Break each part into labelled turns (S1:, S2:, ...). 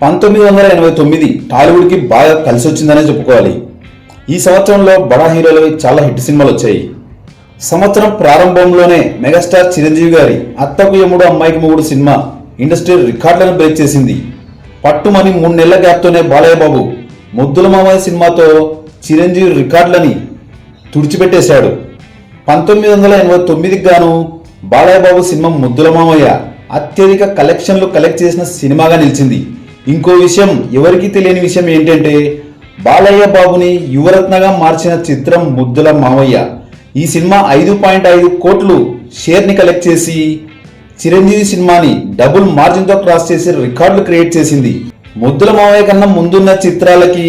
S1: 1989 టాలీవుడ్కి బాగా కలిసి వచ్చిందనే చెప్పుకోవాలి. ఈ సంవత్సరంలో బడా హీరోలు చాలా హిట్ సినిమాలు వచ్చాయి. సంవత్సరం ప్రారంభంలోనే మెగాస్టార్ చిరంజీవి గారి అత్తకు యముడు అమ్మాయికి మొగుడు సినిమా ఇండస్ట్రీ రికార్డులను బ్రేక్ చేసింది. పట్టుమని 3 నెలల గ్యాప్తోనే బాలయ్య బాబు ముద్దుల మామయ్య సినిమాతో చిరంజీవి రికార్డులని తుడిచిపెట్టేశాడు. 1989కి గాను బాలయ్య బాబు సినిమా ముద్దుల మామయ్య అత్యధిక కలెక్షన్లు కలెక్ట్ చేసిన సినిమాగా నిలిచింది. ఇంకో విషయం, ఎవరికి తెలియని విషయం ఏంటంటే బాలయ్య బాబుని యువరత్నగా మార్చిన చిత్రం ముద్దుల మామయ్య. ఈ సినిమా 5.5 కోట్లు షేర్ని కలెక్ట్ చేసి చిరంజీవి సినిమాని డబుల్ మార్జిన్తో క్రాస్ చేసి రికార్డులు క్రియేట్ చేసింది. ముద్దుల మామయ్య కన్నా ముందున్న చిత్రాలకి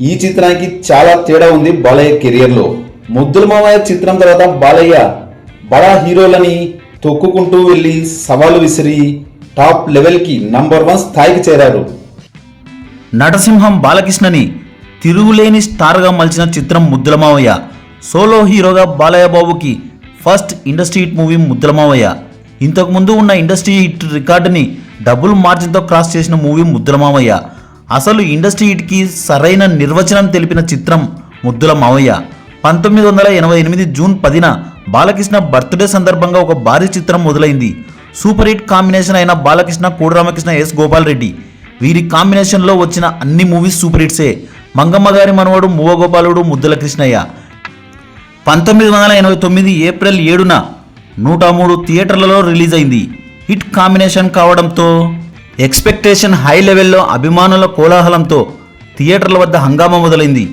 S1: ఈ చిత్రానికి చాలా తేడా ఉంది. బాలయ్య కెరియర్లో ముద్దుల మామయ్య చిత్రం తర్వాత బాలయ్య బడా హీరోలని తొక్కుకుంటూ వెళ్ళి సవాలు విసిరి టాప్ లెవెల్కి నంబర్ 1 స్థాయికి చేరారు.
S2: నటసింహం బాలకృష్ణని తిరుగులేని స్టార్గా మలిచిన చిత్రం ముద్దుల మావయ్య. సోలో హీరోగా బాలయ్య బాబుకి ఫస్ట్ ఇండస్ట్రీ హిట్ మూవీ ముద్దుల మావయ్య. ఇంతకుముందు ఉన్న ఇండస్ట్రీ హిట్ రికార్డుని డబుల్ మార్జిన్తో క్రాస్ చేసిన మూవీ ముద్దుల మావయ్య. అసలు ఇండస్ట్రీ హిట్కి సరైన నిర్వచనం తెలిపిన చిత్రం ముద్దుల మావయ్య. 1988 జూన్ 10న బాలకృష్ణ బర్త్డే సందర్భంగా ఒక భారీ చిత్రం మొదలైంది. సూపర్ హిట్ కాంబినేషన్ అయిన బాలకృష్ణ, కోడిరామకృష్ణ, ఎస్ గోపాల్ రెడ్డి వీరి కాంబినేషన్లో వచ్చిన అన్ని మూవీస్ సూపర్ హిట్సే. మంగమ్మ గారి మనవడు, మువ్వ గోపాలుడు, ముద్దుల కృష్ణయ్య. 1989 ఏప్రిల్ 7న 103 థియేటర్లలో రిలీజ్ అయింది. హిట్ కాంబినేషన్ కావడంతో ఎక్స్పెక్టేషన్ హై లెవెల్లో, అభిమానుల కోలాహలంతో థియేటర్ల వద్ద హంగామా మొదలైంది.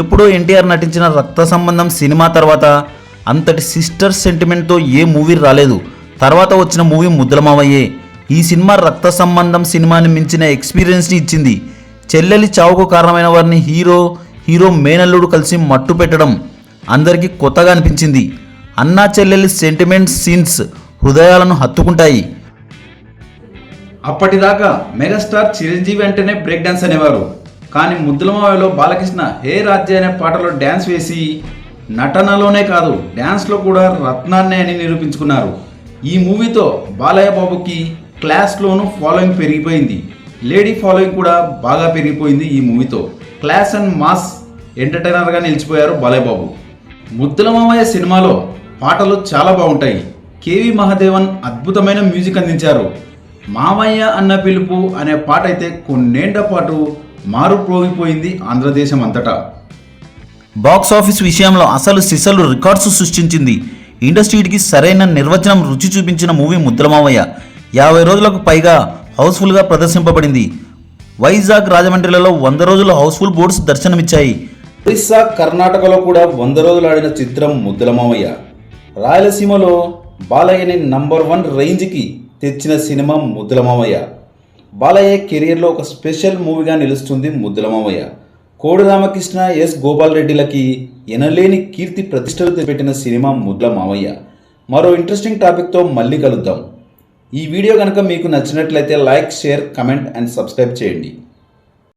S2: ఎప్పుడో ఎన్టీఆర్ నటించిన రక్త సంబంధం సినిమా తర్వాత అంతటి సిస్టర్ సెంటిమెంట్తో ఏ మూవీ రాలేదు. తర్వాత వచ్చిన మూవీ ముద్దుల మావయ్యే. ఈ సినిమా రక్త సంబంధం సినిమాని మించిన ఎక్స్పీరియన్స్ని ఇచ్చింది. చెల్లెలి చావుకు కారణమైన వారిని హీరో మేనల్లుడు కలిసి మట్టు పెట్టడం అందరికీ కొత్తగా అనిపించింది. అన్నా చెల్లెలి సెంటిమెంట్ సీన్స్ హృదయాలను హత్తుకుంటాయి.
S1: అప్పటిదాకా మెగాస్టార్ చిరంజీవి అంటేనే బ్రేక్ డాన్స్ అనేవారు. కానీ ముద్దుల మావయ్యలో బాలకృష్ణ హే రాజ్య అనే పాటలో డ్యాన్స్ వేసి నటనలోనే కాదు డ్యాన్స్లో కూడా రత్నాన్నే అని నిరూపించుకున్నారు. ఈ మూవీతో బాలయ్య బాబుకి క్లాస్లోనూ ఫాలోయింగ్ పెరిగిపోయింది. లేడీ ఫాలోయింగ్ కూడా బాగా పెరిగిపోయింది. ఈ మూవీతో class and mass ఎంటర్టైనర్గా నిలిచిపోయారు Balayya Babu. ముద్దుల మామయ్య సినిమాలో పాటలు చాలా బాగుంటాయి. కేవి మహాదేవన్ అద్భుతమైన మ్యూజిక్ అందించారు. మామయ్య అన్న పిలుపు అనే పాట అయితే కొన్నేళ్ల పాటు మారుప్రోగిపోయింది ఆంధ్రదేశం అంతటా.
S2: బాక్స్ ఆఫీస్ విషయంలో అసలు సిసలు రికార్డ్స్ సృష్టించింది. ఇండస్ట్రీకి సరైన నిర్వచనం రుచి చూపించిన మూవీ ముద్దుల మావయ్య 50 రోజులకు పైగా హౌస్ఫుల్గా ప్రదర్శింపబడింది. వైజాగ్, రాజమండ్రిలలో 100 రోజుల హౌస్ఫుల్ బోర్డ్స్ దర్శనమిచ్చాయి.
S1: ఒరిస్సా, కర్ణాటకలో కూడా 100 రోజులు ఆడిన చిత్రం ముద్దుల మావయ్య. రాయలసీమలో బాలయ్యని నంబర్ 1 రేంజ్కి తెచ్చిన సినిమా ముద్దుల మావయ్య. బాలయ్య కెరియర్లో ఒక స్పెషల్ మూవీగా నిలుస్తుంది ముద్దుల మావయ్య. కోడి రామకృష్ణ, ఎస్ గోపాల్ రెడ్డిలకి ఎనలేని కీర్తి ప్రతిష్టలు తెప్పెట్టిన సినిమా ముద్దుల మావయ్య. మరో ఇంట్రెస్టింగ్ టాపిక్తో మళ్ళీ కలుద్దాం. ఈ వీడియో కనుక మీకు నచ్చినట్లయితే like, share, comment and subscribe చేయండి.